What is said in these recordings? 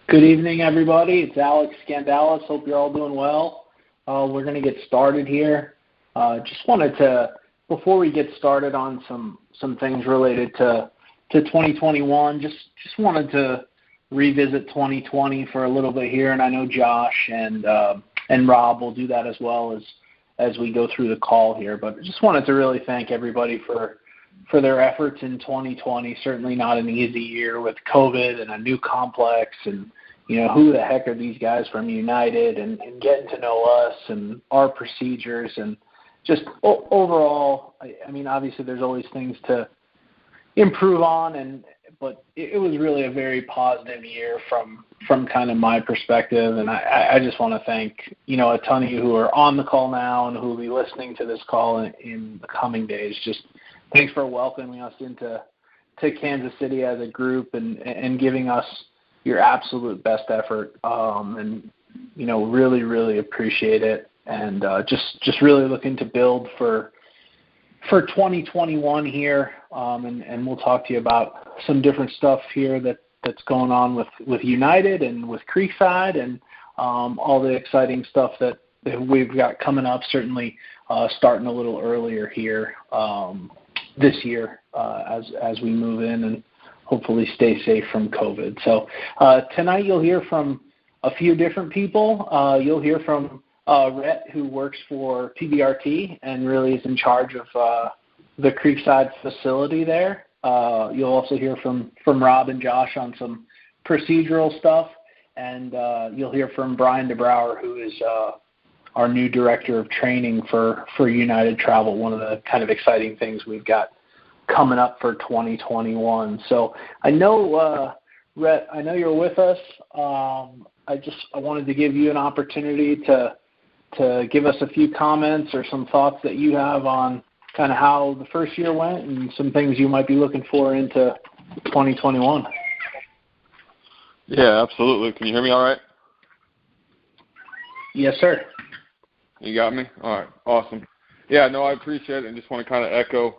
Good evening, everybody. It's Alex Scandalis. Hope you're all doing well. We're going to get started here. Just wanted to, before we get started on some things related to 2021, just wanted to revisit 2020 for a little bit here, and I know Josh and Rob will do that as well as we go through the call here. But just wanted to really thank everybody for their efforts in 2020. Certainly not an easy year with COVID and a new complex and, who the heck are these guys from United and getting to know us and our procedures and just overall, I mean, obviously there's always things to improve on, but it was really a very positive year from kind of my perspective. And I just want to thank, a ton of you who are on the call now and who will be listening to this call in the coming days. Just thanks for welcoming us into Kansas City as a group and giving us your absolute best effort. Really, really appreciate it. And just really looking to build for 2021 here. And we'll talk to you about some different stuff here that's going on with United and with Creekside and all the exciting stuff that we've got coming up, certainly starting a little earlier here this year as we move in and hopefully stay safe from COVID. So tonight you'll hear from a few different people. You'll hear from Rhett, who works for PBRT and really is in charge of the Creekside facility there. You'll also hear from Rob and Josh on some procedural stuff, and you'll hear from Brian DeBrouwer, who is our new director of training for United Travel, one of the kind of exciting things we've got coming up for 2021. So I know, Rhett, I know you're with us. I wanted to give you an opportunity to give us a few comments or some thoughts that you have on kind of how the first year went and some things you might be looking for into 2021. Yeah, absolutely. Can you hear me all right? Yes, sir. You got me? All right, awesome. Yeah, no, I appreciate it and just want to kind of echo,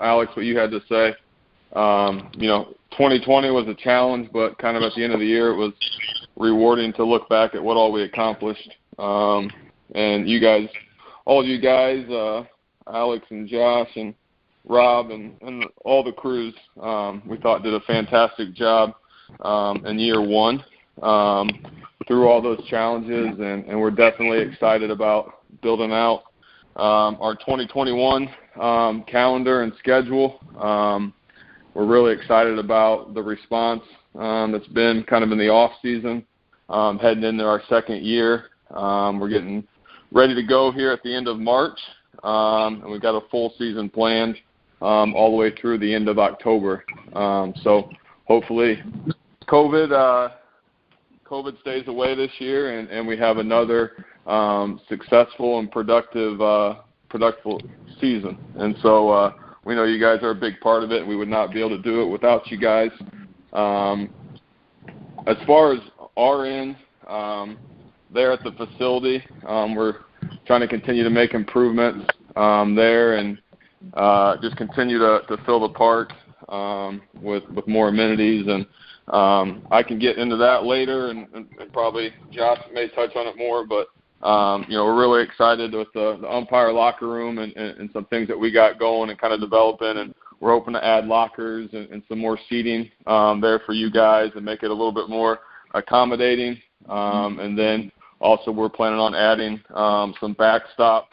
Alex, what you had to say. 2020 was a challenge, but kind of at the end of the year, it was rewarding to look back at what all we accomplished. And you guys, all you guys, Alex and Josh and Rob and all the crews, we thought did a fantastic job in year one through all those challenges, and we're definitely excited about building out our 2021 calendar and schedule. We're really excited about the response that's been kind of in the off season, heading into our second year. We're getting ready to go here at the end of March, and we've got a full season planned all the way through the end of October. So hopefully COVID stays away this year, and we have another successful and productive season. And so we know you guys are a big part of it, and we would not be able to do it without you guys. As far as our end, there at the facility, we're trying to continue to make improvements there and just continue to fill the park with more amenities. And I can get into that later, and probably Josh may touch on it more, but we're really excited with the umpire locker room and some things that we got going and kind of developing, and we're hoping to add lockers and some more seating there for you guys and make it a little bit more accommodating. And then also we're planning on adding some backstop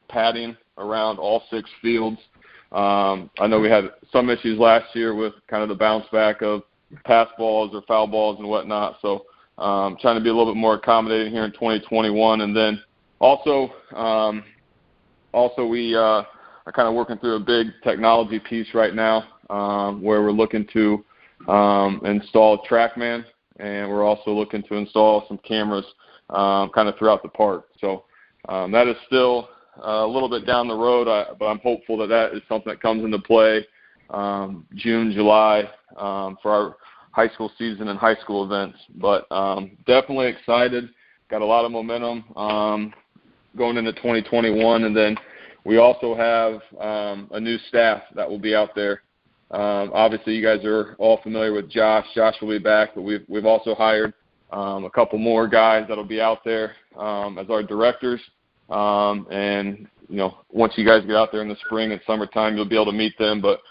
padding around all 6 fields. I know we had some issues last year with kind of the bounce back of pass balls or foul balls and whatnot. So trying to be a little bit more accommodating here in 2021. And then also we are kind of working through a big technology piece right now where we're looking to install TrackMan, and we're also looking to install some cameras kind of throughout the park. So that is still a little bit down the road, but I'm hopeful that is something that comes into play June, July for our high school season and high school events. But definitely excited. Got a lot of momentum going into 2021. And then we also have a new staff that will be out there Obviously, you guys are all familiar with Josh. Josh will be back, but we've also hired a couple more guys that'll be out there as our directors. And, once you guys get out there in the spring and summertime, you'll be able to meet them. But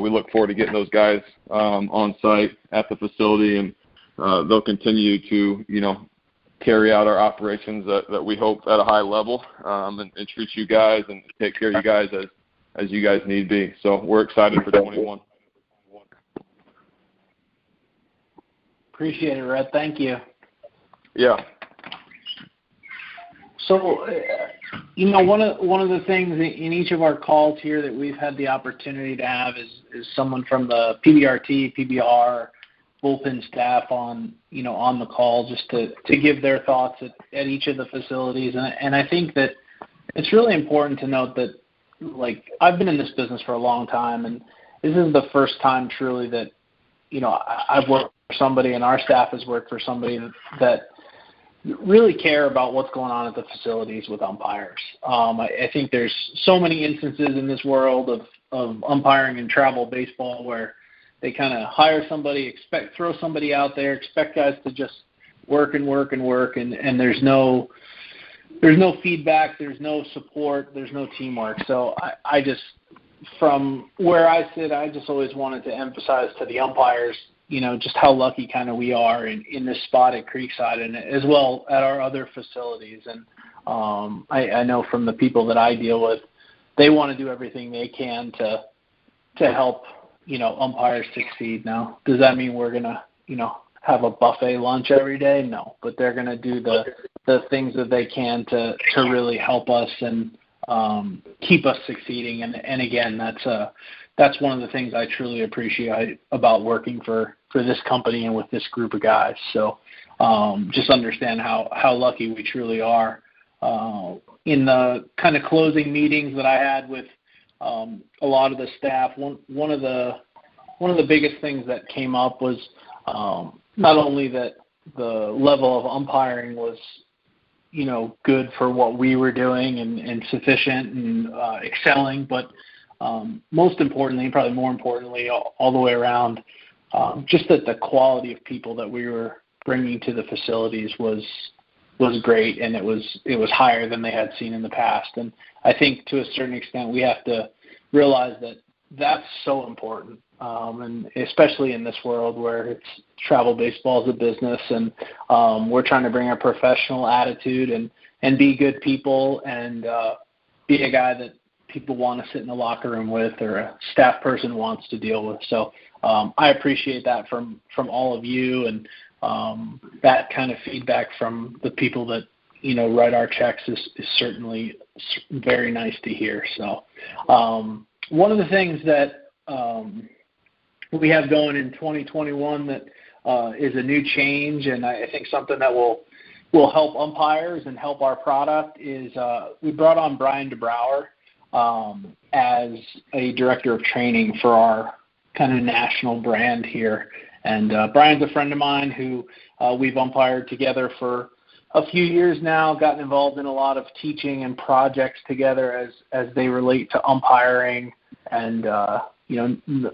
we look forward to getting those guys on site at the facility, and they'll continue to, carry out our operations that we hope at a high level, and treat you guys and take care of you guys as you guys need be. So we're excited for 21. Appreciate it, Rhett. Thank you. Yeah. So, one of the things in each of our calls here that we've had the opportunity to have is someone from the PBRT, PBR, bullpen staff on the call just to give their thoughts at each of the facilities. And I think that it's really important to note that, I've been in this business for a long time, and this is the first time truly that, I've worked for somebody and our staff has worked for somebody that really care about what's going on at the facilities with umpires. I think there's so many instances in this world of umpiring and travel baseball where they kind of hire somebody, throw somebody out there, expect guys to just work, and there's no feedback, there's no support, there's no teamwork. So I just, from where I sit, I just always wanted to emphasize to the umpires, just how lucky kind of we are in this spot at Creekside and as well at our other facilities. And I know from the people that I deal with, they want to do everything they can to help, umpires succeed. Now, does that mean we're going to, have a buffet lunch every day? No, but they're going to do the things that they can to really help us and keep us succeeding. And again, that's one of the things I truly appreciate about working for this company and with this group of guys. So just understand how lucky we truly are. In the kind of closing meetings that I had with a lot of the staff, one of the biggest things that came up was not only that the level of umpiring was good for what we were doing and sufficient and excelling, but most importantly, probably more importantly, all the way around, just that the quality of people that we were bringing to the facilities was great, and it was higher than they had seen in the past. And I think to a certain extent we have to realize that that's so important, and especially in this world where it's travel baseball is a business, and we're trying to bring a professional attitude and be good people and be a guy that people want to sit in the locker room with or a staff person wants to deal with. So I appreciate that from all of you, and that kind of feedback from the people that write our checks is certainly very nice to hear. So one of the things that we have going in 2021 that is a new change, and I think something that will help umpires and help our product, is we brought on Brian DeBrouwer as a director of training for our kind of national brand here. And Brian's a friend of mine who we've umpired together for a few years now, gotten involved in a lot of teaching and projects together as they relate to umpiring. And,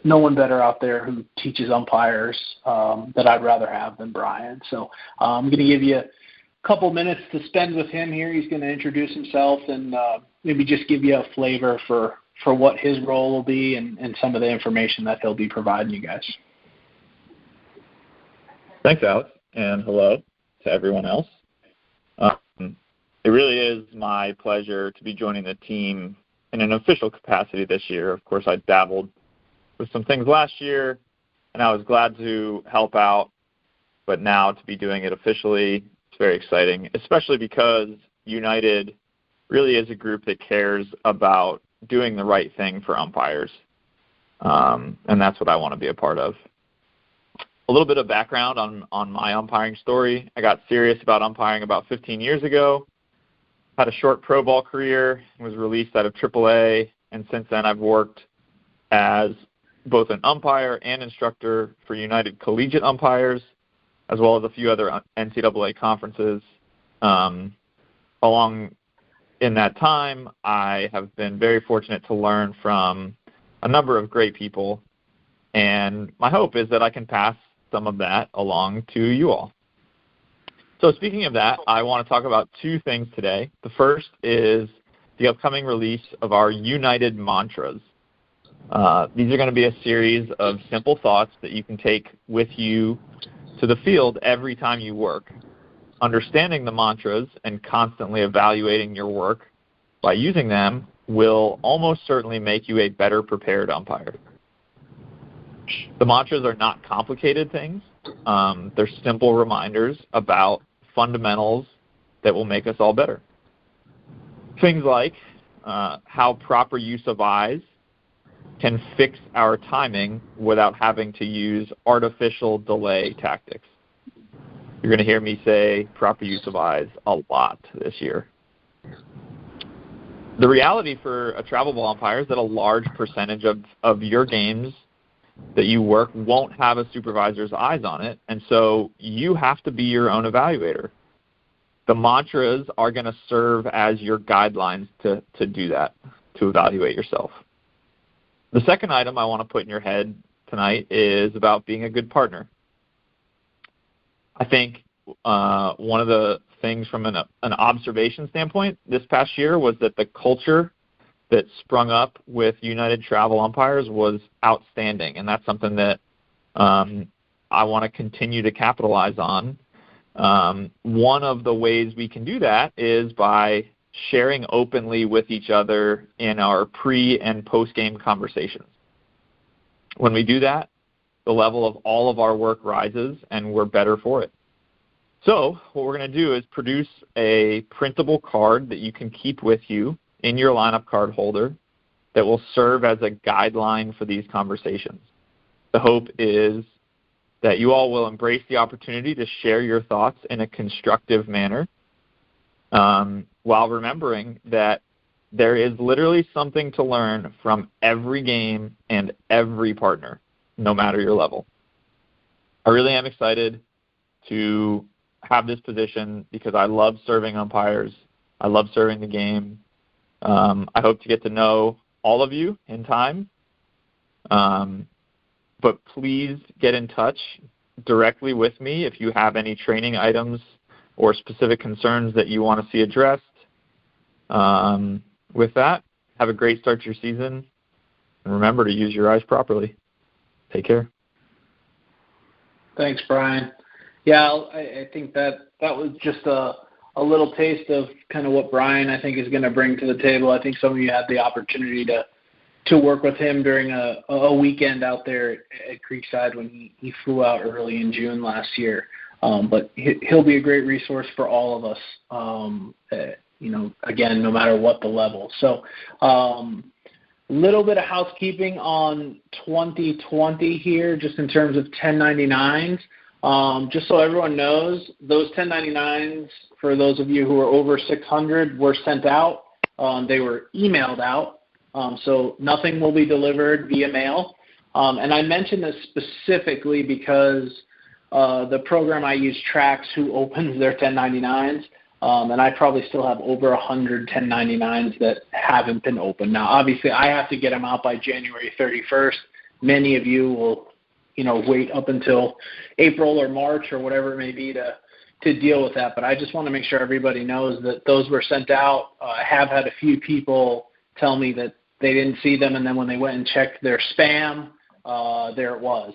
no one better out there who teaches umpires that I'd rather have than Brian. So I'm going to give you a couple minutes to spend with him here. He's going to introduce himself and maybe just give you a flavor for what his role will be and some of the information that he'll be providing you guys. Thanks, Alex, and hello to everyone else. It really is my pleasure to be joining the team in an official capacity this year. Of course, I dabbled with some things last year, and I was glad to help out, but now to be doing it officially, it's very exciting, especially because United really is a group that cares about doing the right thing for umpires, and that's what I want to be a part of. A little bit of background on my umpiring story. I got serious about umpiring about 15 years ago, had a short pro ball career, was released out of AAA, and since then I've worked as both an umpire and instructor for United Collegiate Umpires, as well as a few other NCAA conferences. Along in that time, I have been very fortunate to learn from a number of great people, And my hope is that I can pass some of that along to you all. So speaking of that, I want to talk about two things today. The first is the upcoming release of our United Mantras. These are going to be a series of simple thoughts that you can take with you to the field every time you work. Understanding the mantras and constantly evaluating your work by using them will almost certainly make you a better prepared umpire. The mantras are not complicated things. They're simple reminders about fundamentals that will make us all better. Things like how proper use of eyes can fix our timing without having to use artificial delay tactics. You're going to hear me say proper use of eyes a lot this year. The reality for a travel ball umpire is that a large percentage of your games that you work won't have a supervisor's eyes on it, and so you have to be your own evaluator. The mantras are going to serve as your guidelines to do that, to evaluate yourself. The second item I want to put in your head tonight is about being a good partner. I think one of the things from an observation standpoint this past year was that the culture that sprung up with United Travel Umpires was outstanding, and that's something that I want to continue to capitalize on. One of the ways we can do that is by sharing openly with each other in our pre- and post-game conversations. When we do that, the level of all of our work rises, and we're better for it. So what we're going to do is produce a printable card that you can keep with you in your lineup card holder that will serve as a guideline for these conversations. The hope is that you all will embrace the opportunity to share your thoughts in a constructive manner, while remembering that there is literally something to learn from every game and every partner, no matter your level. I really am excited to have this position because I love serving umpires. I love serving the game. I hope to get to know all of you in time. But please get in touch directly with me if you have any training items or specific concerns that you want to see addressed. With that, have a great start to your season, and remember to use your eyes properly. Take care. Thanks, Brian. Yeah, I think that was just a little taste of kind of what Brian, I think, is going to bring to the table. I think some of you had the opportunity to work with him during a weekend out there at Creekside when he flew out early in June last year. But he'll be a great resource for all of us, again, no matter what the level. So little bit of housekeeping on 2020 here, just in terms of 1099s. Just so everyone knows, those 1099s, for those of you who are over 600, were sent out. They were emailed out. So nothing will be delivered via mail. And I mention this specifically because the program I use tracks who opens their 1099s, and I probably still have over 100 1099s that haven't been opened. Now, obviously, I have to get them out by January 31st. Many of you will, wait up until April or March or whatever it may be to deal with that. But I just want to make sure everybody knows that those were sent out. I have had a few people tell me that they didn't see them, and then when they went and checked their spam, there it was.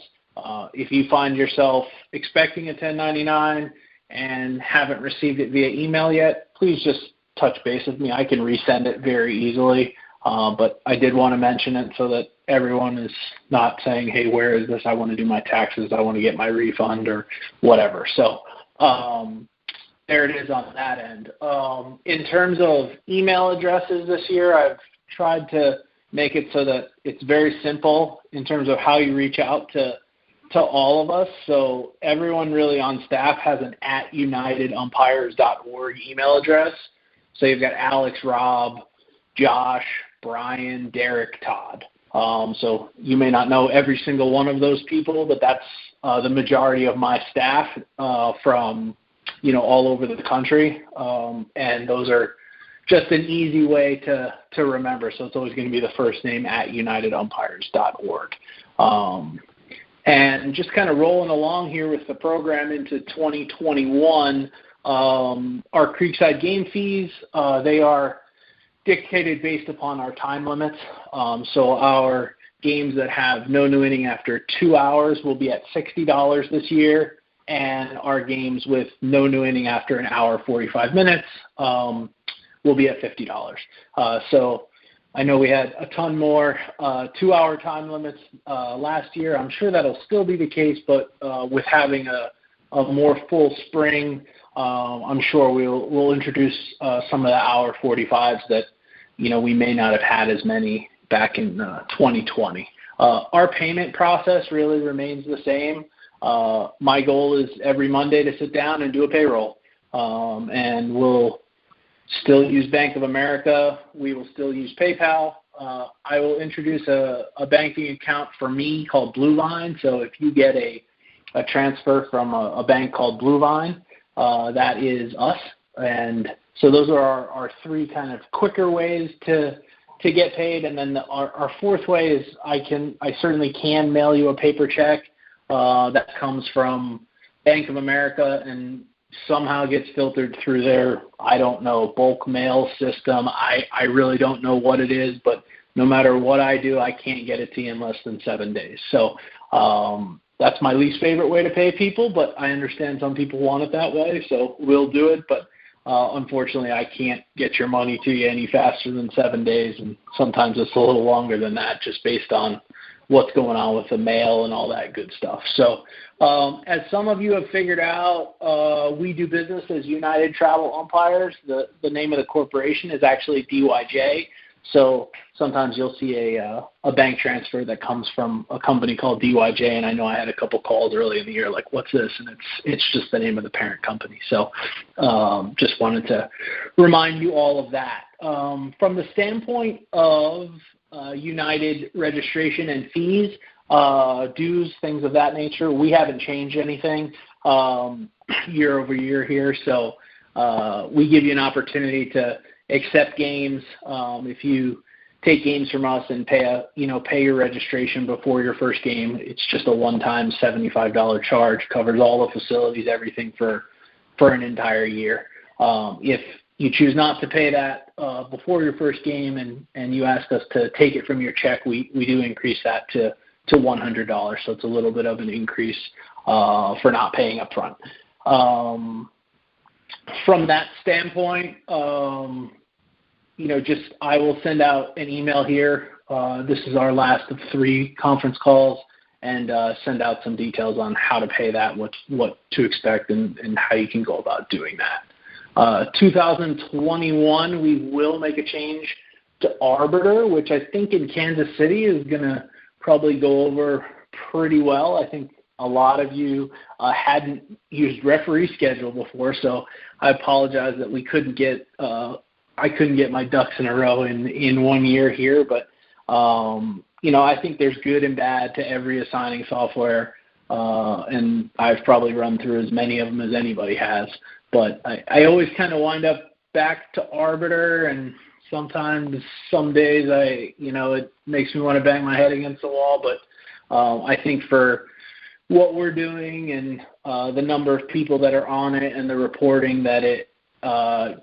If you find yourself expecting a 1099 and haven't received it via email yet, please just touch base with me. I can resend it very easily, but I did want to mention it so that everyone is not saying, hey, where is this? I want to do my taxes. I want to get my refund or whatever. So there it is on that end. In terms of email addresses this year, I've tried to make it so that it's very simple in terms of how you reach out to all of us. So everyone really on staff has an @unitedumpires.org email address. So you've got Alex, Rob, Josh, Brian, Derek, Todd. So you may not know every single one of those people, but that's the majority of my staff from all over the country. And those are just an easy way to remember. So it's always going to be the first name @unitedumpires.org. And just kind of rolling along here with the program into 2021, our Creekside game fees, they are dictated based upon our time limits. So our games that have no new inning after 2 hours will be at $60 this year, and our games with no new inning after an hour 45 minutes will be at $50. So I know we had a ton more 2-hour time limits last year. I'm sure that'll still be the case, but with having a more full spring, I'm sure we'll introduce some of the hour 45s that we may not have had as many back in 2020. Our payment process really remains the same. My goal is every Monday to sit down and do a payroll, and we'll still use Bank of America. We will still use PayPal. I will introduce a banking account for me called Blue Line. So if you get a transfer from a bank called Blue Line, that is us. And so those are our three kind of quicker ways to get paid. And then our fourth way is I certainly can mail you a paper check that comes from Bank of America and somehow gets filtered through their, I don't know, bulk mail system. I really don't know what it is, but no matter what I do, I can't get it to you in less than 7 days. So that's my least favorite way to pay people, but I understand some people want it that way, so we'll do it. But unfortunately, I can't get your money to you any faster than 7 days, and sometimes it's a little longer than that just based on what's going on with the mail and all that good stuff. So as some of you have figured out, we do business as United Travel Umpires. The name of the corporation is actually DYJ. So sometimes you'll see a bank transfer that comes from a company called DYJ, and I know I had a couple calls early in the year like, what's this? And it's just the name of the parent company. So just wanted to remind you all of that. From the standpoint of United registration and fees, dues, things of that nature, we haven't changed anything year over year here. So we give you an opportunity to accept games. If you take games from us and pay your registration before your first game, it's just a one-time $75 charge, covers all the facilities, everything for an entire year. If you choose not to pay that before your first game and you ask us to take it from your check, we do increase that to $100. So it's a little bit of an increase for not paying up front. From that standpoint, I will send out an email here. This is our last of 3 conference calls, and send out some details on how to pay that, what to expect, and how you can go about doing that. 2021, we will make a change to Arbiter, which I think in Kansas City is going to probably go over pretty well. I think a lot of you hadn't used referee schedule before, so I apologize that we couldn't get I couldn't get my ducks in a row in 1 year here. But I think there's good and bad to every assigning software, and I've probably run through as many of them as anybody has. But I always kind of wind up back to Arbiter, and sometimes some days it makes me want to bang my head against the wall. But I think for what we're doing and the number of people that are on it and the reporting that it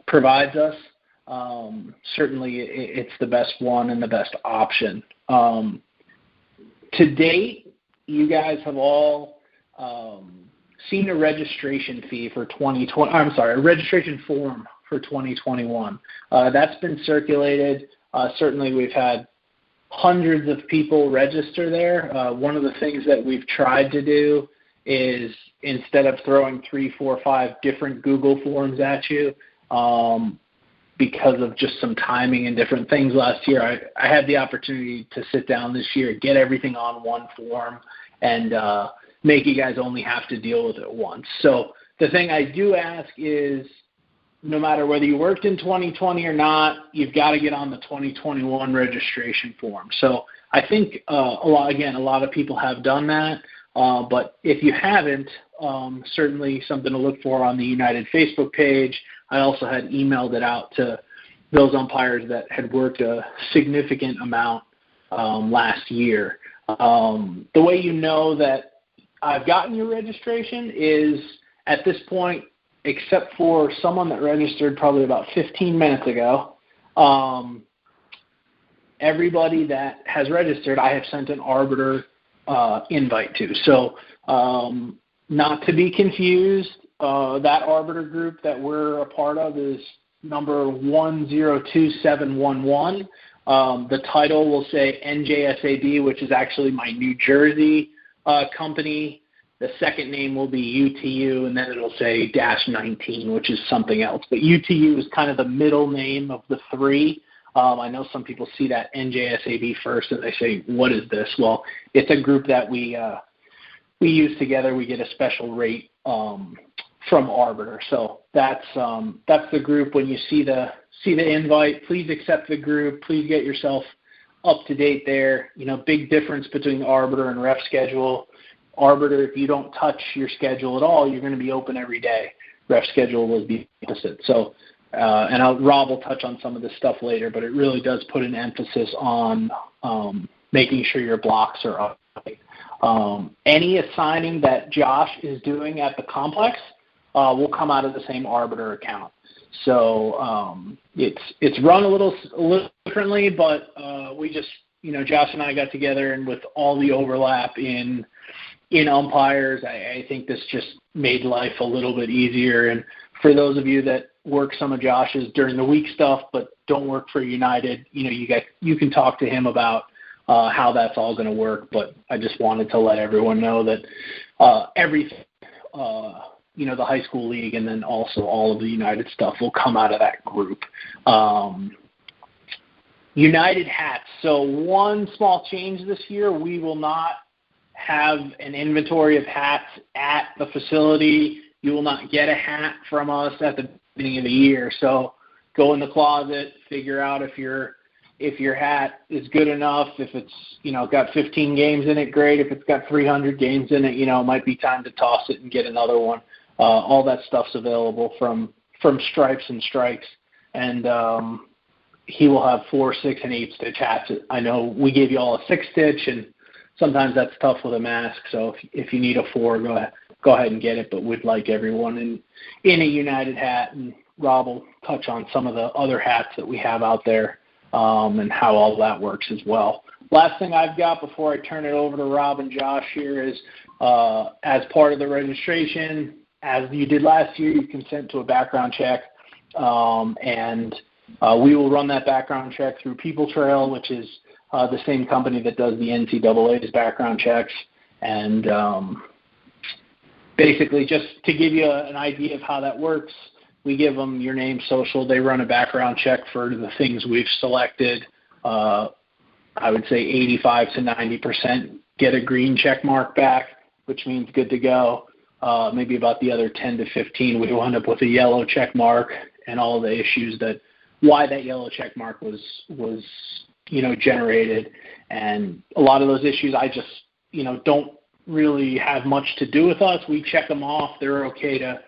provides us, certainly it's the best one and the best option. To date, you guys have all seen a registration fee for 2020. I'm sorry, a registration form for 2021. That's been circulated. Certainly, we've had hundreds of people register there. One of the things that we've tried to do is, instead of throwing 3, 4, 5 different Google forms at you, because of just some timing and different things last year, I had the opportunity to sit down this year, get everything on one form, and make you guys only have to deal with it once. So the thing I do ask is, no matter whether you worked in 2020 or not, you've got to get on the 2021 registration form. So I think a lot of people have done that. But if you haven't, certainly something to look for on the United Facebook page. I also had emailed it out to those umpires that had worked a significant amount last year. The way you know that I've gotten your registration is at this point, except for someone that registered probably about 15 minutes ago, everybody that has registered, I have sent an arbiter invite to. So not to be confused, that arbiter group that we're a part of is number 102711. The title will say NJSAB, which is actually my New Jersey company. The second name will be UTU, and then it'll say -19, which is something else. But UTU is kind of the middle name of the three. I know some people see that NJSAB first, and they say, what is this? Well, it's a group that we use together. We get a special rate from Arbiter. So that's the group. When you see the invite, please accept the group. Please get yourself up to date there. Big difference between Arbiter and Ref Schedule. Arbiter, if you don't touch your schedule at all, you're going to be open every day. Ref Schedule will be opposite. So, Rob will touch on some of this stuff later, but it really does put an emphasis on making sure your blocks are up. Any assigning that Josh is doing at the complex will come out of the same Arbiter account. So it's run a little differently, but we just, Josh and I got together, and with all the overlap in umpires, I think this just made life a little bit easier. And for those of you that work some of Josh's during the week stuff but don't work for United, you can talk to him about how that's all going to work. But I just wanted to let everyone know that everything, the high school league and then also all of the United stuff will come out of that group. United hats. So one small change this year, we will not have an inventory of hats at the facility. You will not get a hat from us at the beginning of the year. So go in the closet, figure out if your hat is good enough. If it's, got 15 games in it, great. If it's got 300 games in it, it might be time to toss it and get another one. All that stuff's available from Stripes and Strikes. And he will have 4, 6, and 8 stitch hats. I know we gave you all a 6 stitch, and sometimes that's tough with a mask. So if you need a 4, go ahead and get it. But we'd like everyone in a United hat, and Rob will touch on some of the other hats that we have out there and how all that works as well. Last thing I've got before I turn it over to Rob and Josh here is as part of the registration, as you did last year, you consent to a background check, and we will run that background check through People Trail, which is the same company that does the NCAA's background checks. And basically, just to give you an idea of how that works, we give them your name, social. They run a background check for the things we've selected. I would say 85 to 90% get a green check mark back, which means good to go. Maybe about the other 10 to 15, we wind up with a yellow check mark and all the issues why that yellow check mark was generated. And a lot of those issues I just, don't really have much to do with us. We check them off. They're okay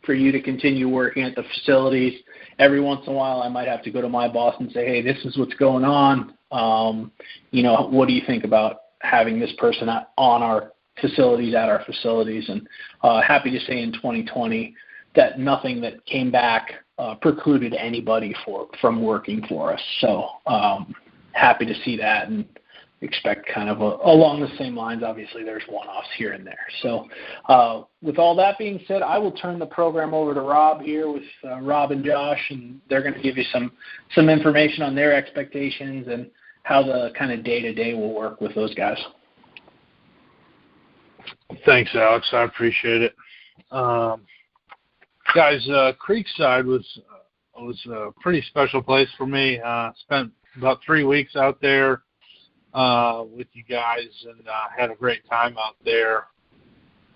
for you to continue working at the facilities. Every once in a while, I might have to go to my boss and say, hey, this is what's going on. What do you think about having this person at our facilities? And happy to say in 2020 that nothing that came back precluded anybody from working for us. So happy to see that, and expect kind of along the same lines. Obviously, there's one-offs here and there. So with all that being said, I will turn the program over to Rob here with Rob and Josh, and they're going to give you some information on their expectations and how the kind of day-to-day will work with those guys. Thanks, Alex. I appreciate it. Guys, Creekside was a pretty special place for me. Spent about 3 weeks out there with you guys, and had a great time out there.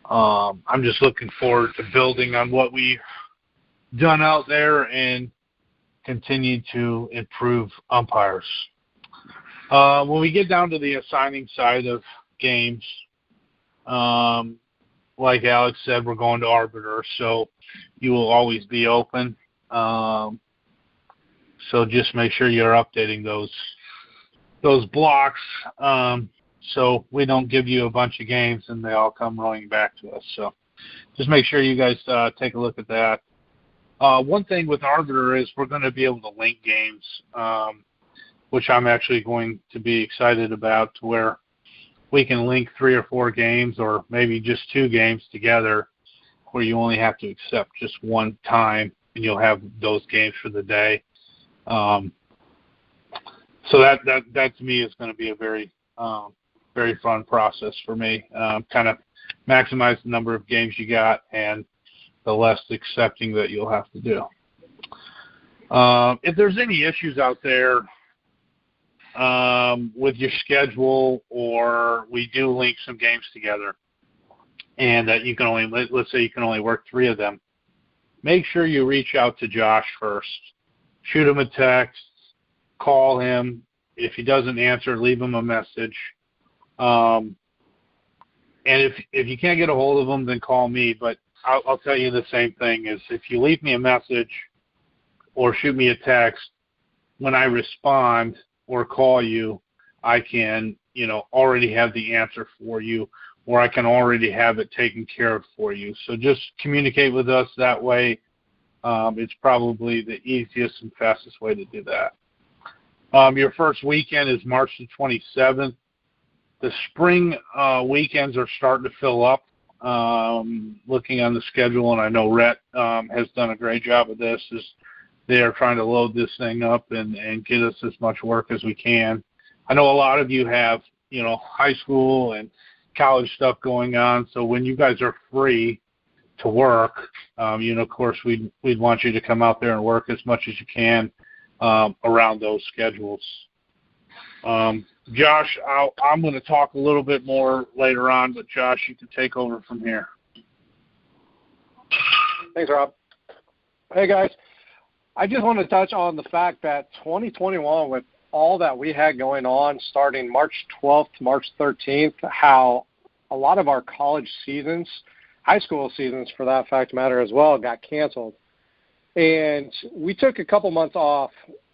I'm just looking forward to building on what we've done out there and continue to improve umpires. When we get down to the assigning side of games, like Alex said, we're going to Arbiter, so you will always be open. So just make sure you're updating those blocks so we don't give you a bunch of games and they all come rolling back to us. So just make sure you guys take a look at that. One thing with Arbiter is we're going to be able to link games, which I'm actually going to be excited about, to where we can link 3 or 4 games or maybe just 2 games together where you only have to accept just one time and you'll have those games for the day. So that to me is going to be a very fun process for me. Kind of maximize the number of games you got and the less accepting that you'll have to do. If there's any issues out there with your schedule, or we do link some games together and that you can only, let's say you can only work 3 of them, make sure you reach out to Josh first. Shoot him a text, call him. If he doesn't answer, leave him a message. And if you can't get a hold of him, then call me. But I'll tell you the same thing is if you leave me a message or shoot me a text, when I respond or call you, I can, already have the answer for you, or I can already have it taken care of for you. So just communicate with us that way. It's probably the easiest and fastest way to do that. Your first weekend is March the 27th. The spring weekends are starting to fill up. Looking on the schedule, and I know Rhett has done a great job of this, is they are trying to load this thing up and get us as much work as we can. I know a lot of you have, high school and college stuff going on, so when you guys are free to work, of course, we'd want you to come out there and work as much as you can around those schedules. Josh, I'm going to talk a little bit more later on, but Josh, you can take over from here. Thanks, Rob. Hey, guys. I just want to touch on the fact that 2021, with all that we had going on starting March 12th to March 13th, how a lot of our college seasons, high school seasons for that fact matter as well, got canceled. And we took a couple months off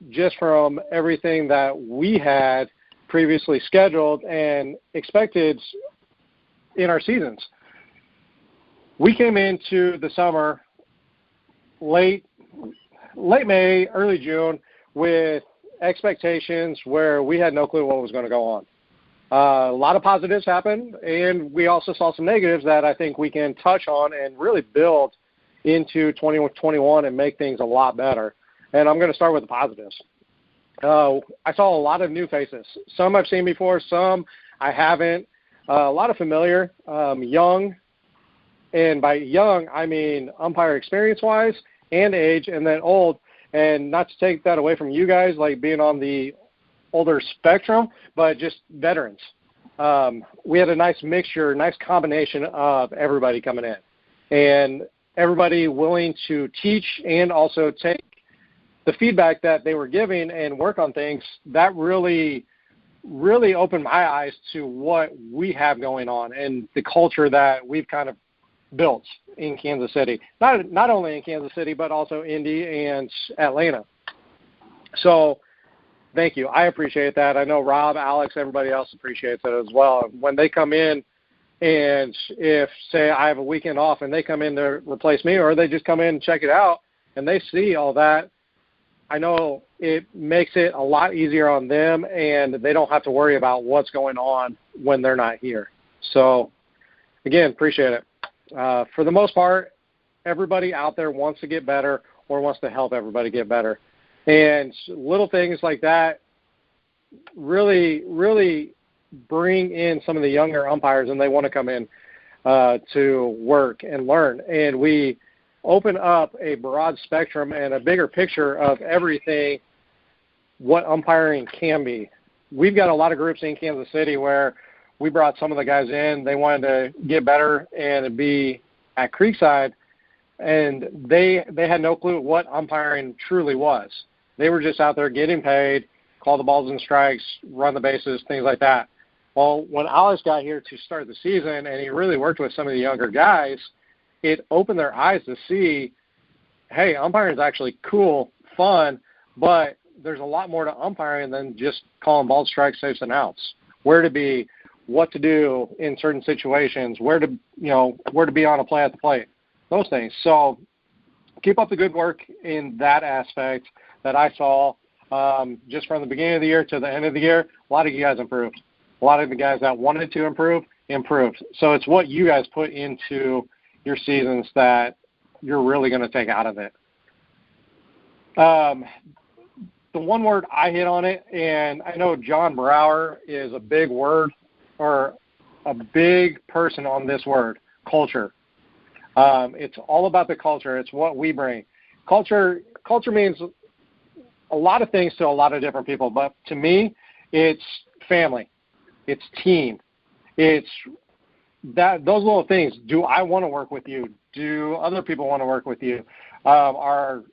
just from everything that we had previously scheduled and expected in our seasons. We came into the summer late May, early June with expectations where we had no clue what was going to go on. A lot of positives happened, and we also saw some negatives that I think we can touch on and really build into 2021 and make things a lot better. And I'm going to start with the positives. I saw a lot of new faces. Some I've seen before, some I haven't. A lot of familiar, young, and by young I mean umpire experience-wise and age, and then old. And not to take that away from you guys, like being on the older spectrum, but just veterans. We had a nice mixture, nice combination of everybody coming in, and everybody willing to teach and also take the feedback that they were giving and work on things. That really opened my eyes to what we have going on and the culture that we've kind of built in Kansas City. Not only in Kansas City, but also Indy and Atlanta. So thank you. I appreciate that. I know Rob, Alex, everybody else appreciates it as well. When they come in, and if, say, I have a weekend off and they come in to replace me, or they just come in and check it out and they see all that, I know it makes it a lot easier on them, and they don't have to worry about what's going on when they're not here. So, again, appreciate it. For the most part, everybody out there wants to get better or wants to help everybody get better. And little things like that really bring in some of the younger umpires, and they want to come in to work and learn. And we open up a broad spectrum and a bigger picture of everything, what umpiring can be. We've got a lot of groups in Kansas City where we brought some of the guys in. They wanted to get better and be at Creekside, and they had no clue what umpiring truly was. They were just out there getting paid, call the balls and strikes, run the bases, things like that. Well, when Alex got here to start the season and he really worked with some of the younger guys, it opened their eyes to see, hey, umpiring is actually cool, fun, but there's a lot more to umpiring than just calling balls, strikes, safes, and outs. Where to be, what to do in certain situations, where to be on a play at the plate, those things. So keep up the good work in that aspect that I saw just from the beginning of the year to the end of the year. A lot of you guys improved. A lot of the guys that wanted to improve, improved. So it's what you guys put into your seasons that you're really going to take out of it. The one word I hit on it, and I know John Brower is a big word or a big person on this word, culture. It's all about the culture. It's what we bring. Culture means a lot of things to a lot of different people, but to me, it's family. It's team. It's those little things. Do I want to work with you? Do other people want to work with you? Are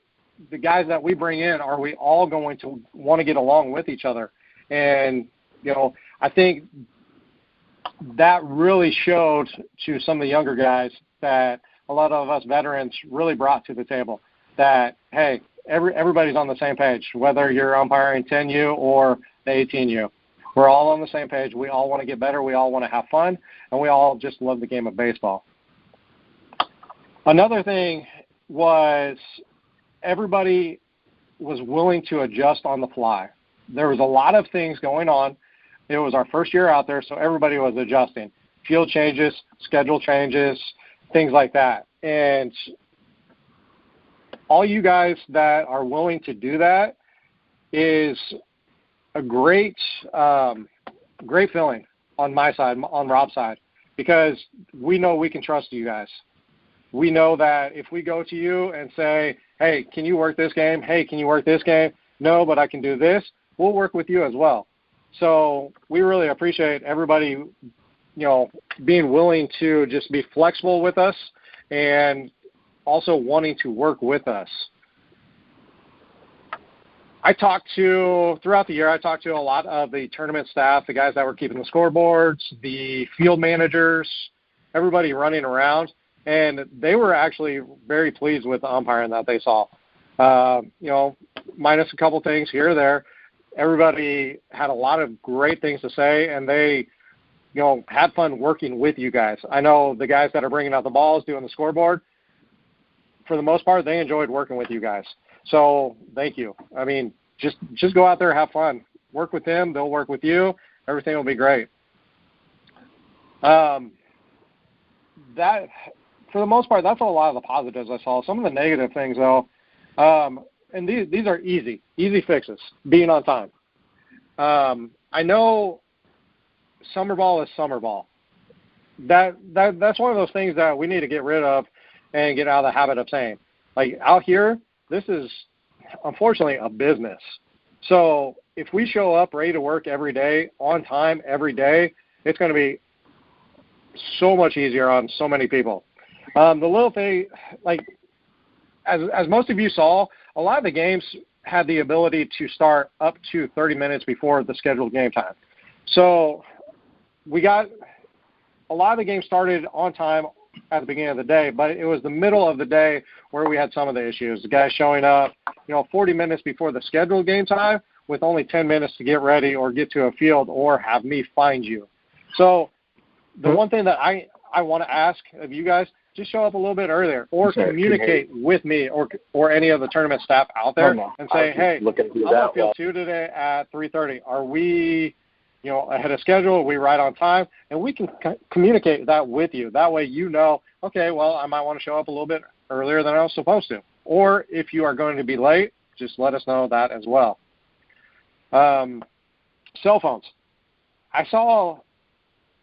the guys that we bring in, are we all going to want to get along with each other? And, I think that really showed to some of the younger guys that a lot of us veterans really brought to the table that, hey, everybody's on the same page, whether you're umpiring 10U or the 18U. We're all on the same page. We all want to get better. We all want to have fun, and we all just love the game of baseball. Another thing was everybody was willing to adjust on the fly. There was a lot of things going on. It was our first year out there, so everybody was adjusting. Field changes, schedule changes, things like that. And all you guys that are willing to do that is a great feeling on my side, on Rob's side, because we know we can trust you guys. We know that if we go to you and say, hey, can you work this game? Hey, can you work this game? No, but I can do this. We'll work with you as well. So we really appreciate everybody, being willing to just be flexible with us and also wanting to work with us. Throughout the year, I talked to a lot of the tournament staff, the guys that were keeping the scoreboards, the field managers, everybody running around, and they were actually very pleased with the umpiring that they saw. Minus a couple things here or there, everybody had a lot of great things to say, and they, had fun working with you guys. I know the guys that are bringing out the balls, doing the scoreboard, for the most part, they enjoyed working with you guys. So thank you. I mean, just go out there, have fun, work with them. They'll work with you. Everything will be great. That, for the most part, that's a lot of the positives I saw. Some of the negative things, though, and these are easy fixes. Being on time. I know summer ball is summer ball. That's one of those things that we need to get rid of and get out of the habit of saying. Like out here, this is unfortunately a business. So if we show up ready to work every day, on time every day, it's going to be so much easier on so many people. The little thing, like as most of you saw, a lot of the games had the ability to start up to 30 minutes before the scheduled game time. So we got a lot of the games started on time at the beginning of the day, but it was the middle of the day where we had some of the issues. The guys showing up, 40 minutes before the scheduled game time with only 10 minutes to get ready or get to a field or have me find you. So the one thing that I want to ask of you guys, just show up a little bit earlier or communicate with me or any of the tournament staff out there and say, hey, I'm on field 2 today at 3:30. Are we, ahead of schedule? Are we right on time? And we can communicate that with you. That way okay, well, I might want to show up a little bit earlier than I was supposed to. Or if you are going to be late, just let us know that as well. Cell phones. I saw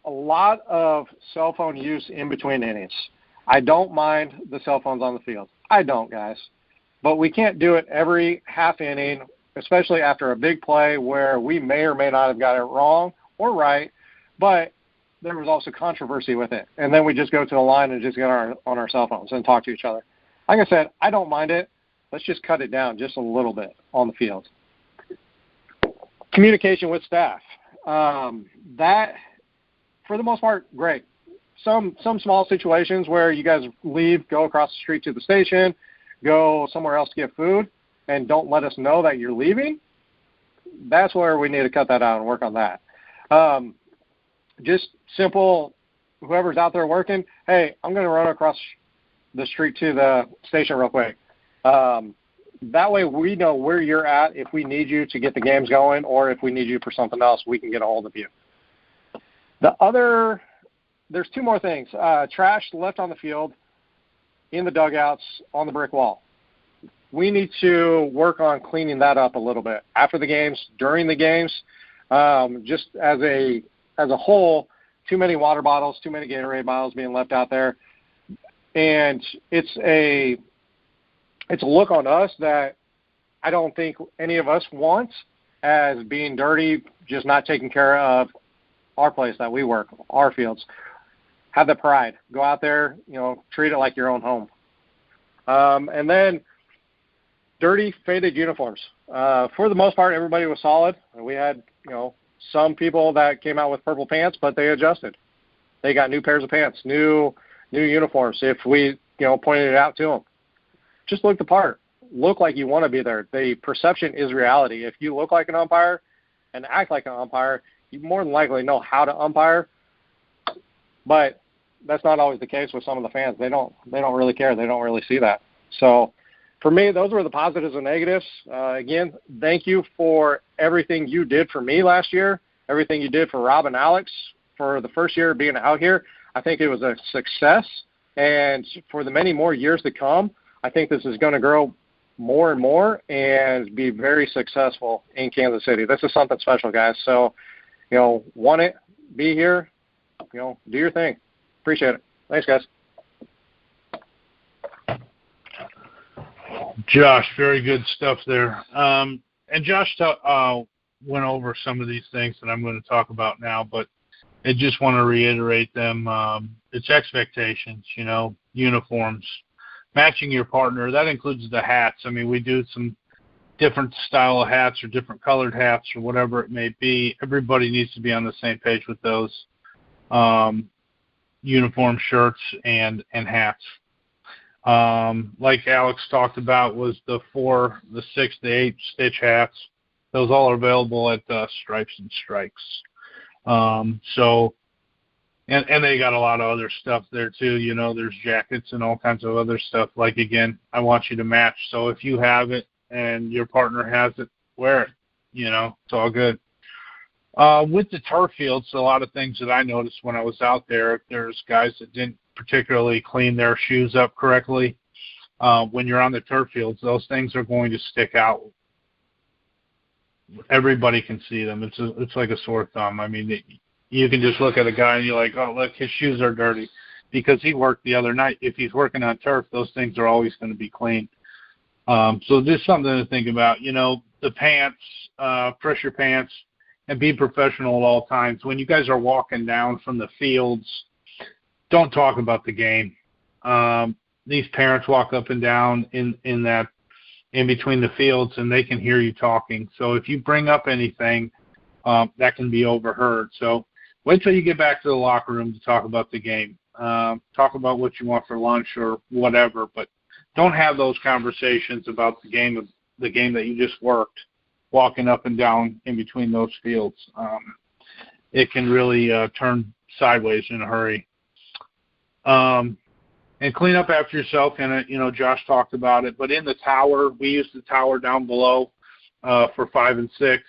a lot of cell phone use in between innings. I don't mind the cell phones on the field. I don't, guys. But we can't do it every half inning, especially after a big play where we may or may not have got it wrong or right, but there was also controversy with it. And then we just go to the line and just get on our cell phones and talk to each other. Like I said, I don't mind it. Let's just cut it down just a little bit on the field. Communication with staff. That, for the most part, great. Some small situations where you guys leave, go across the street to the station, go somewhere else to get food, and don't let us know that you're leaving, that's where we need to cut that out and work on that. just simple, whoever's out there working, hey, I'm going to run across the street to the station real quick. That way we know where you're at. If we need you to get the games going or if we need you for something else, we can get a hold of you. There's two more things. Trash left on the field, in the dugouts, on the brick wall. We need to work on cleaning that up a little bit after the games, during the games. Just as a whole, too many water bottles, too many Gatorade bottles being left out there. And it's a look on us that I don't think any of us want as being dirty, just not taking care of our place that we work, our fields. Have the pride. Go out there, treat it like your own home. And then dirty, faded uniforms. For the most part, everybody was solid. We had, some people that came out with purple pants, but they adjusted. They got new pairs of pants, new uniforms. If we, pointed it out to them, just look the part. Look like you want to be there. The perception is reality. If you look like an umpire and act like an umpire, you more than likely know how to umpire. But that's not always the case with some of the fans. They don't really care. They don't really see that. So for me, those were the positives and negatives. Again, thank you for everything you did for me last year, everything you did for Rob and Alex for the first year of being out here. I think it was a success. And for the many more years to come, I think this is going to grow more and more and be very successful in Kansas City. This is something special, guys. So, want it, be here, do your thing. Appreciate it. Thanks, guys. Josh, very good stuff there. And Josh went over some of these things that I'm going to talk about now, but I just want to reiterate them. It's expectations, uniforms, matching your partner. That includes the hats. I mean, we do some different style of hats or different colored hats or whatever it may be. Everybody needs to be on the same page with those uniform shirts and hats. Like Alex talked about was the 4, the 6, the 8 stitch hats. Those all are available at Stripes and Strikes. So, and they got a lot of other stuff there too. There's jackets and all kinds of other stuff. Like, again, I want you to match. So if you have it and your partner has it, wear it. It's all good. With the turf fields, a lot of things that I noticed when I was out there, there's guys that didn't particularly clean their shoes up correctly. When you're on the turf fields, those things are going to stick out. Everybody can see them. It's like a sore thumb. I mean, you can just look at a guy and you're like, oh, look, his shoes are dirty because he worked the other night. If he's working on turf, those things are always going to be clean. So just something to think about. The pants, pressure pants, and be professional at all times. When you guys are walking down from the fields, don't talk about the game. These parents walk up and down in between the fields, and they can hear you talking. So if you bring up anything, that can be overheard. So wait till you get back to the locker room to talk about the game. Talk about what you want for lunch or whatever, but don't have those conversations about the game that you just worked, walking up and down in between those fields. It can really turn sideways in a hurry. And clean up after yourself. And, Josh talked about it. But in the tower, we use the tower down below for 5 and 6.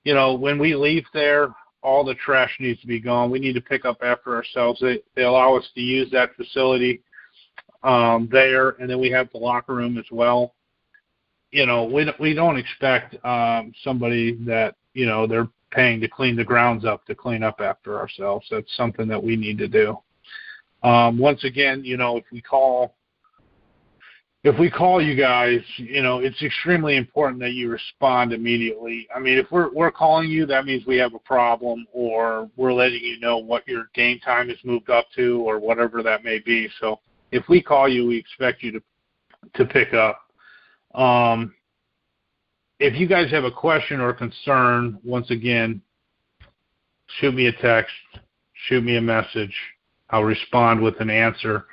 When we leave there, all the trash needs to be gone. We need to pick up after ourselves. They allow us to use that facility there, and then we have the locker room as well. We don't expect somebody that, they're paying to clean the grounds up to clean up after ourselves. That's something that we need to do. Once again, if we call you guys, it's extremely important that you respond immediately. I mean, if we're calling you, that means we have a problem, or we're letting you know what your game time is moved up to, or whatever that may be. So if we call you, we expect you to pick up. If you guys have a question or concern, once again, shoot me a text, shoot me a message. I'll respond with an answer.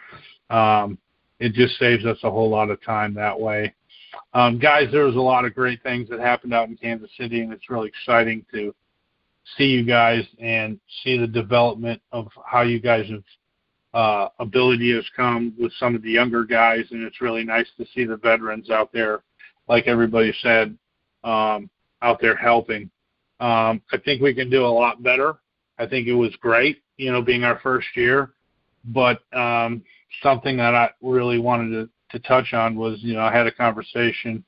It just saves us a whole lot of time that way. Guys, there was a lot of great things that happened out in Kansas City, and it's really exciting to see you guys and see the development of how you guys have ability has come with some of the younger guys, and it's really nice to see the veterans out there, like everybody said, out there helping. I think we can do a lot better. I think it was great, being our first year, but something that I really wanted to touch on was, I had a conversation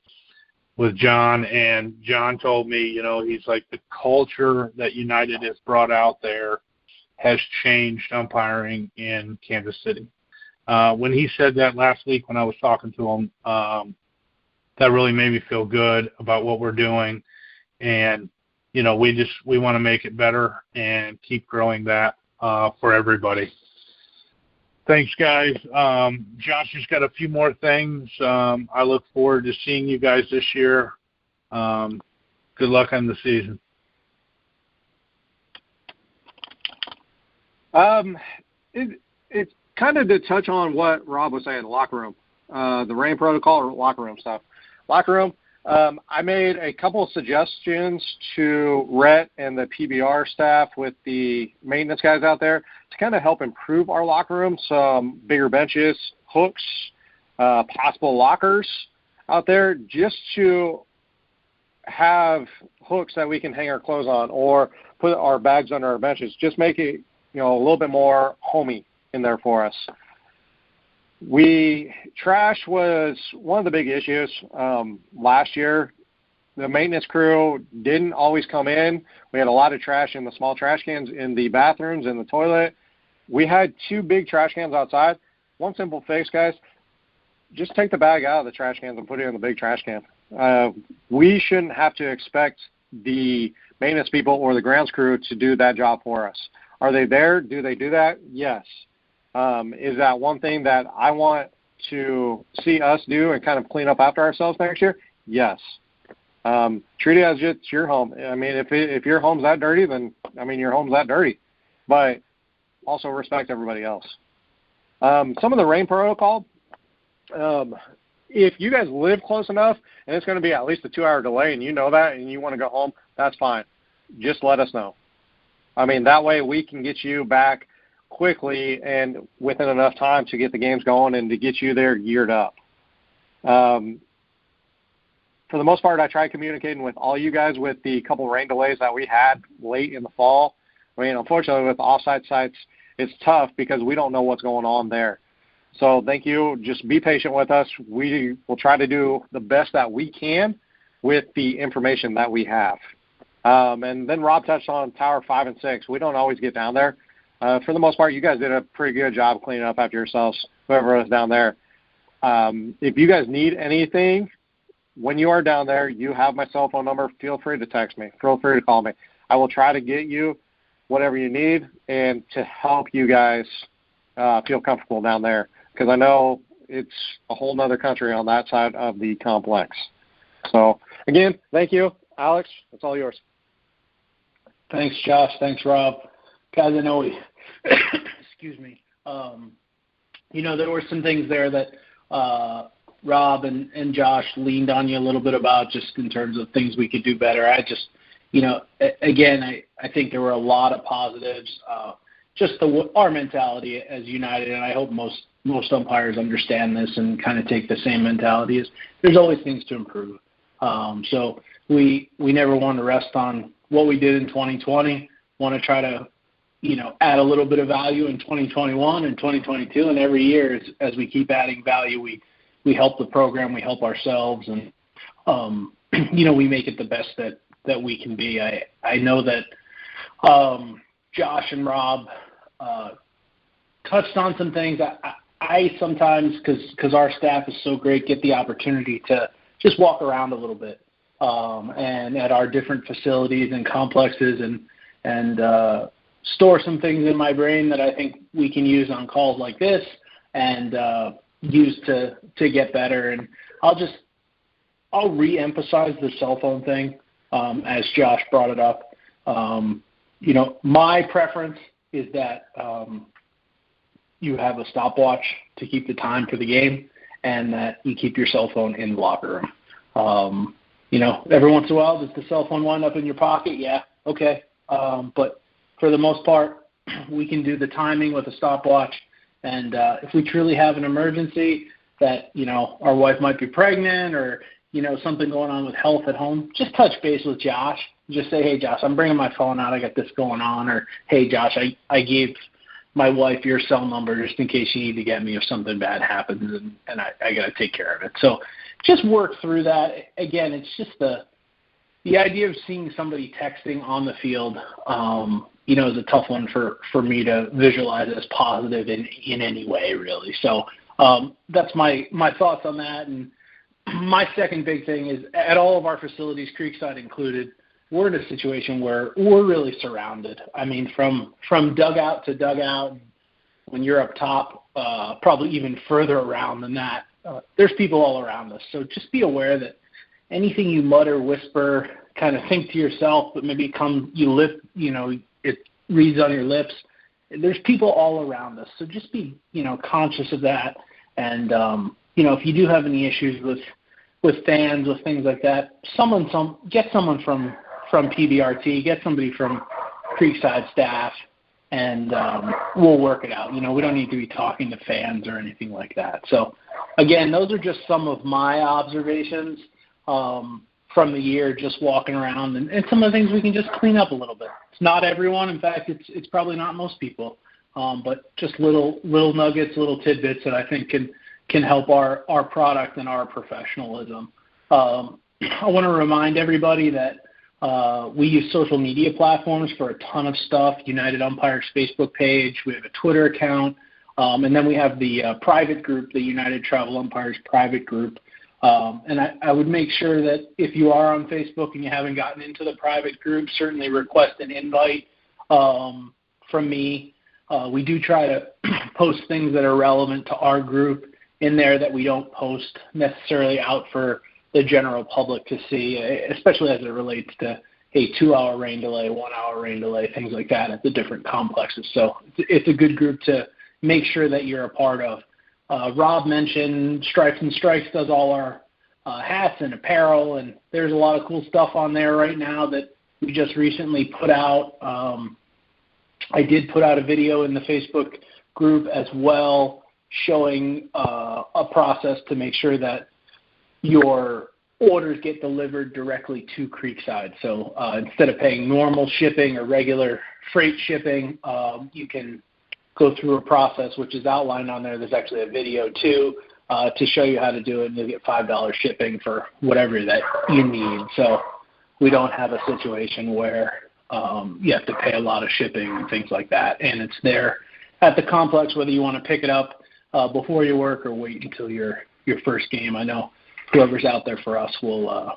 with John, and John told me, he's like, the culture that United has brought out there has changed umpiring in Kansas City. When he said that last week when I was talking to him, that really made me feel good about what we're doing. And, we want to make it better and keep growing that for everybody. Thanks, guys. Josh has got a few more things. I look forward to seeing you guys this year. Good luck on the season. It's kind of to touch on what Rob was saying, locker room, the rain protocol or locker room stuff. Locker room, I made a couple of suggestions to Rhett and the PBR staff with the maintenance guys out there to kind of help improve our locker room. Some bigger benches, hooks, possible lockers out there, just to have hooks that we can hang our clothes on or put our bags under our benches. Just make it, a little bit more homey in there for us. Trash was one of the big issues last year. The maintenance crew didn't always come in. We had a lot of trash in the small trash cans in the bathrooms and the toilet. We had 2 big trash cans outside. One simple fix, guys, just take the bag out of the trash cans and put it in the big trash can. We shouldn't have to expect the maintenance people or the grounds crew to do that job for us. Are they there? Do they do that? Yes. Is that one thing that I want to see us do and kind of clean up after ourselves next year? Yes. Treat it as it's your home. I mean, if your home's that dirty, then, your home's that dirty. But also respect everybody else. Some of the rain protocol, if you guys live close enough and it's going to be at least a 2-hour delay and you know that and you want to go home, that's fine. Just let us know. That way we can get you back quickly and within enough time to get the games going and to get you there geared up. For the most part, I tried communicating with all you guys with the couple rain delays that we had late in the fall. Unfortunately, with offsite sites, it's tough because we don't know what's going on there. So thank you. Just be patient with us. We will try to do the best that we can with the information that we have. And then Rob touched on Tower 5 and 6. We don't always get down there. For the most part, you guys did a pretty good job cleaning up after yourselves, whoever was down there. If you guys need anything, when you are down there, you have my cell phone number. Feel free to text me. Feel free to call me. I will try to get you whatever you need and to help you guys feel comfortable down there, because I know it's a whole nother country on that side of the complex. So, again, thank you. Alex, it's all yours. Thanks, Josh. Thanks, Rob. Guys, I know excuse me. There were some things there that Rob and Josh leaned on you a little bit about, just in terms of things we could do better. I just, again, I think there were a lot of positives. Just our mentality as United, and I hope most umpires understand this and kind of take the same mentality, is there's always things to improve. So we never want to rest on what we did in 2020. Want to try to add a little bit of value in 2021 and 2022, and every year as we keep adding value, we help the program, we help ourselves, and we make it the best that we can be. I know that Josh and Rob touched on some things. I sometimes, because our staff is so great, get the opportunity to just walk around a little bit and at our different facilities and complexes and store some things in my brain that I think we can use on calls like this and use to get better. And I'll re-emphasize the cell phone thing as Josh brought it up. My preference is that you have a stopwatch to keep the time for the game, and that you keep your cell phone in the locker room. Every once in a while, does the cell phone wind up in your pocket? Yeah, okay. But for the most part, we can do the timing with a stopwatch. And if we truly have an emergency that, our wife might be pregnant or, something going on with health at home, just touch base with Josh. Just say, hey, Josh, I'm bringing my phone out. I got this going on. Or, hey, Josh, I gave my wife your cell number just in case you need to get me if something bad happens and I got to take care of it. So just work through that. Again, it's just the idea of seeing somebody texting on the field, is a tough one for me to visualize as positive in any way, really. So that's my thoughts on that. And my second big thing is at all of our facilities, Creekside included, we're in a situation where we're really surrounded. I mean, from dugout to dugout, when you're up top, probably even further around than that, there's people all around us. So just be aware that anything you mutter, whisper, kind of think to yourself, but maybe it reads on your lips. There's people all around us. So just be, conscious of that. And, if you do have any issues with fans, with things like that, get someone from PBRT, get somebody from Creekside staff, and we'll work it out. We don't need to be talking to fans or anything like that. So, again, those are just some of my observations from the year, just walking around, and some of the things we can just clean up a little bit. It's not everyone. In fact, it's probably not most people, but just little nuggets, little tidbits that I think can help our product and our professionalism. I want to remind everybody that we use social media platforms for a ton of stuff. United Umpires Facebook page. We have a Twitter account. And then we have the private group, the United Travel Umpires private group. And I would make sure that if you are on Facebook and you haven't gotten into the private group, certainly request an invite from me. We do try to post things that are relevant to our group in there that we don't post necessarily out for the general public to see, especially as it relates to a 2-hour rain delay, 1-hour rain delay, things like that at the different complexes. So it's a good group to make sure that you're a part of. Rob mentioned Stripes and Strikes does all our hats and apparel, and there's a lot of cool stuff on there right now that we just recently put out. I did put out a video in the Facebook group as well showing a process to make sure that your orders get delivered directly to Creekside. So instead of paying normal shipping or regular freight shipping, you can go through a process which is outlined on there. There's actually a video too to show you how to do it, and you'll get $5 shipping for whatever that you need. So we don't have a situation where you have to pay a lot of shipping and things like that. And it's there at the complex, whether you want to pick it up before you work or wait until your first game. I know whoever's out there for us will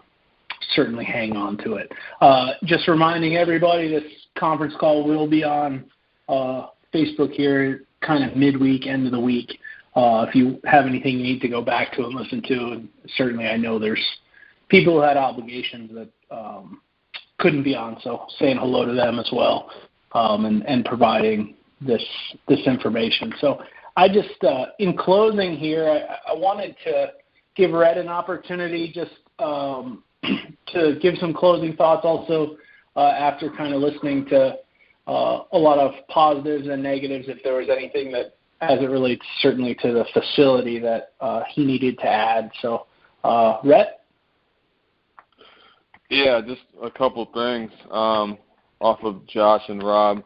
certainly hang on to it. Just reminding everybody, this conference call will be on Facebook here kind of midweek, end of the week. If you have anything you need to go back to and listen to, and certainly I know there's people who had obligations that couldn't be on, so saying hello to them as well, and providing this information. So I just, in closing here, I wanted to give Rhett an opportunity just to give some closing thoughts also after kind of listening to a lot of positives and negatives, if there was anything that, as it relates certainly to the facility, that he needed to add. So, Rhett? Yeah, just a couple of things off of Josh and Rob.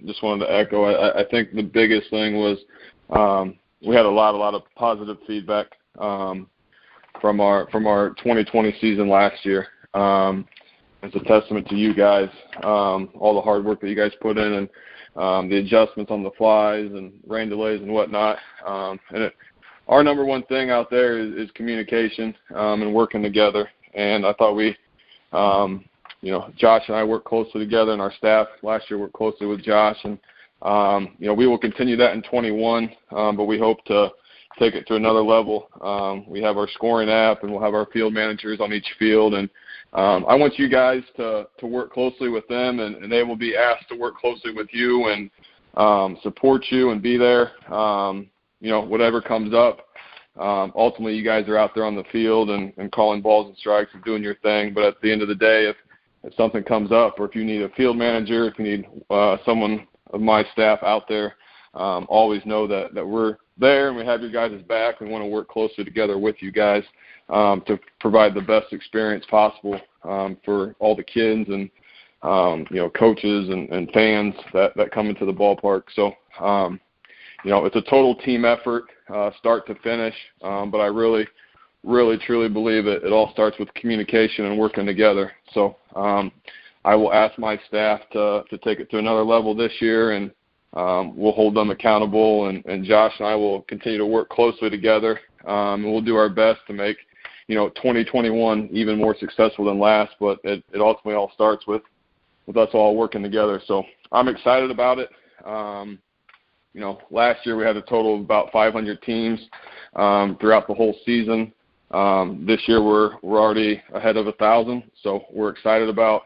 Just wanted to echo. I think the biggest thing was we had a lot of positive feedback from our 2020 season last year. It's a testament to you guys, all the hard work that you guys put in, and the adjustments on the flies and rain delays and whatnot. Our number one thing out there is communication and working together. And I thought we, Josh and I worked closely together, and our staff last year worked closely with Josh. And, we will continue that in 21, but we hope to take it to another level. We have our scoring app, and we'll have our field managers on each field. And I want you guys to work closely with them, and they will be asked to work closely with you and support you and be there, whatever comes up. Ultimately, you guys are out there on the field and calling balls and strikes and doing your thing. But at the end of the day, if something comes up, or if you need a field manager, if you need someone of my staff out there, always know that we're there and we have your guys' back. We want to work closely together with you guys to provide the best experience possible for all the kids and coaches and fans that come into the ballpark. So it's a total team effort, start to finish. But I really truly believe it all starts with communication and working together. So I will ask my staff to take it to another level this year, and we'll hold them accountable, and Josh and I will continue to work closely together, and we'll do our best to make 2021 even more successful than last. But it ultimately all starts with us all working together. So I'm excited about it. Last year we had a total of about 500 teams throughout the whole season. This year we're already ahead of 1,000, so we're excited about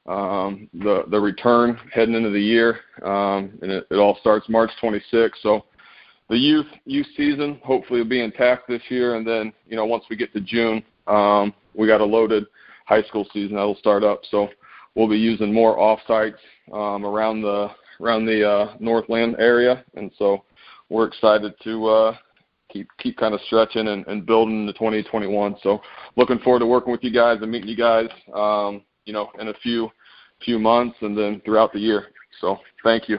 the return heading into the year, and it all starts March 26th. So the youth season hopefully will be intact this year, and then once we get to June, we got a loaded high school season that'll start up. So we'll be using more off-sites around the Northland area, and so we're excited to keep kind of stretching and building into 2021. So looking forward to working with you guys and meeting you guys, in a few months and then throughout the year. So thank you.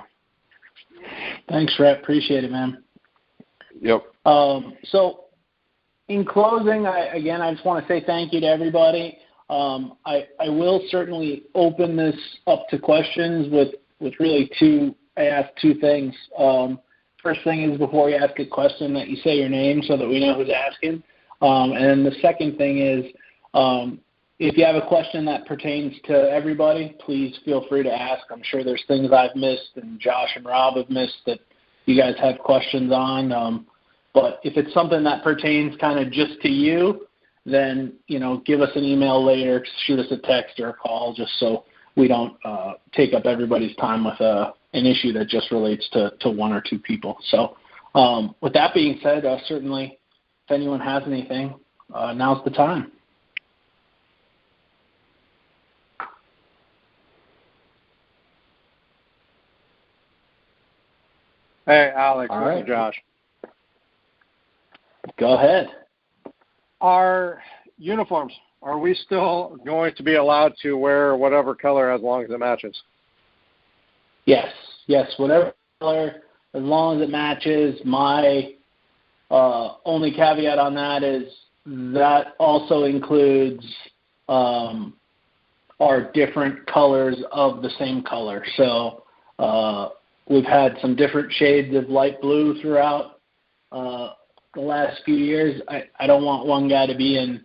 Thanks, Rhett. Appreciate it, man. Yep. So in closing, I just want to say thank you to everybody. I will certainly open this up to questions with really I ask two things. First thing is, before you ask a question, that you say your name so that we know who's asking. And then the second thing is, if you have a question that pertains to everybody, please feel free to ask. I'm sure there's things I've missed and Josh and Rob have missed that you guys have questions on. But if it's something that pertains kind of just to you, then, give us an email later, shoot us a text or a call, just so we don't take up everybody's time with an issue that just relates to one or two people. So with that being said, certainly if anyone has anything, now's the time. Hey, Alex, All this right. is Josh. Go ahead. Our uniforms, are we still going to be allowed to wear whatever color as long as it matches? Yes, whatever color, as long as it matches. My only caveat on that is that also includes our different colors of the same color. So we've had some different shades of light blue throughout the last few years. I don't want one guy to be in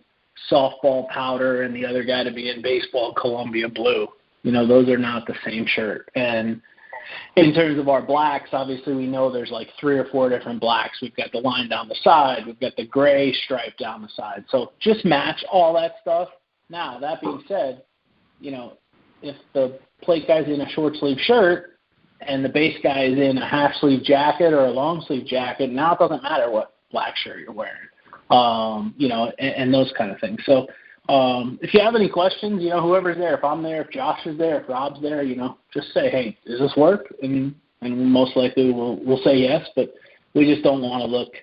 softball powder and the other guy to be in baseball Columbia blue. Those are not the same shirt. And in terms of our blacks, obviously we know there's like 3 or 4 different blacks. We've got the line down the side. We've got the gray stripe down the side. So just match all that stuff. Now, that being said, if the plate guy's in a short sleeve shirt and the base guy is in a half sleeve jacket or a long sleeve jacket, now it doesn't matter what black shirt you're wearing, and those kind of things. So if you have any questions, whoever's there, if I'm there, if Josh is there, if Rob's there, just say, hey, does this work? And most likely we'll say yes, but we just don't want to look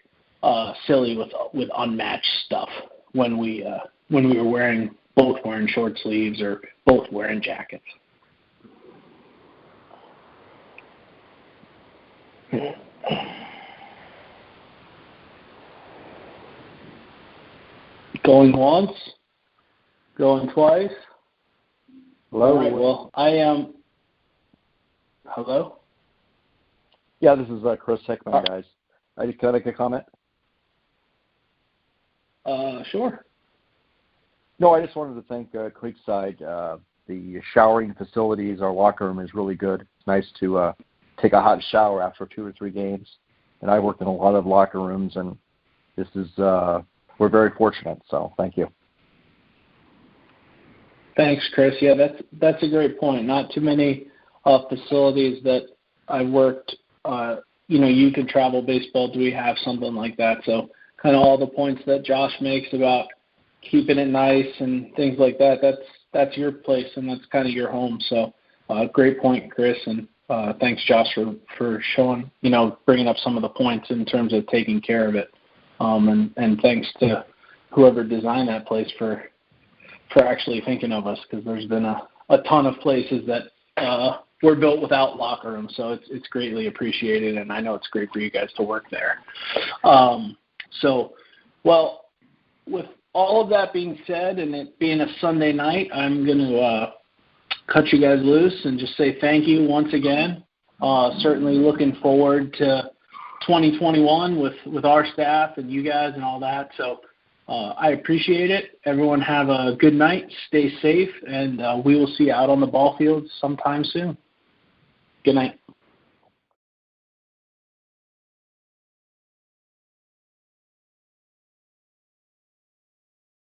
silly with unmatched stuff when we were both wearing short sleeves or both wearing jackets. Going once, going twice. Hello. All right, well, I am. Hello? Yeah, this is Chris Hickman, guys. Can I make a comment? Sure. No, I just wanted to thank Creekside. The showering facilities, our locker room is really good. It's nice to take a hot shower after 2 or 3 games. And I worked in a lot of locker rooms, and this is we're very fortunate. So thank you. Thanks, Chris. Yeah, that's a great point. Not too many facilities that I worked, youth and travel baseball, do we have something like that? So kind of all the points that Josh makes about keeping it nice and things like that, that's your place and that's kind of your home. So great point, Chris, and thanks, Josh, for showing, bringing up some of the points in terms of taking care of it. And thanks to whoever designed that place for actually thinking of us, because there's been a ton of places that were built without locker rooms. So it's greatly appreciated, and I know it's great for you guys to work there. Well, with all of that being said, and it being a Sunday night, I'm going to cut you guys loose and just say thank you once again. Certainly looking forward to 2021 with our staff and you guys and all that. So I appreciate it. Everyone have a good night. Stay safe, and we will see you out on the ball field sometime soon. Good night.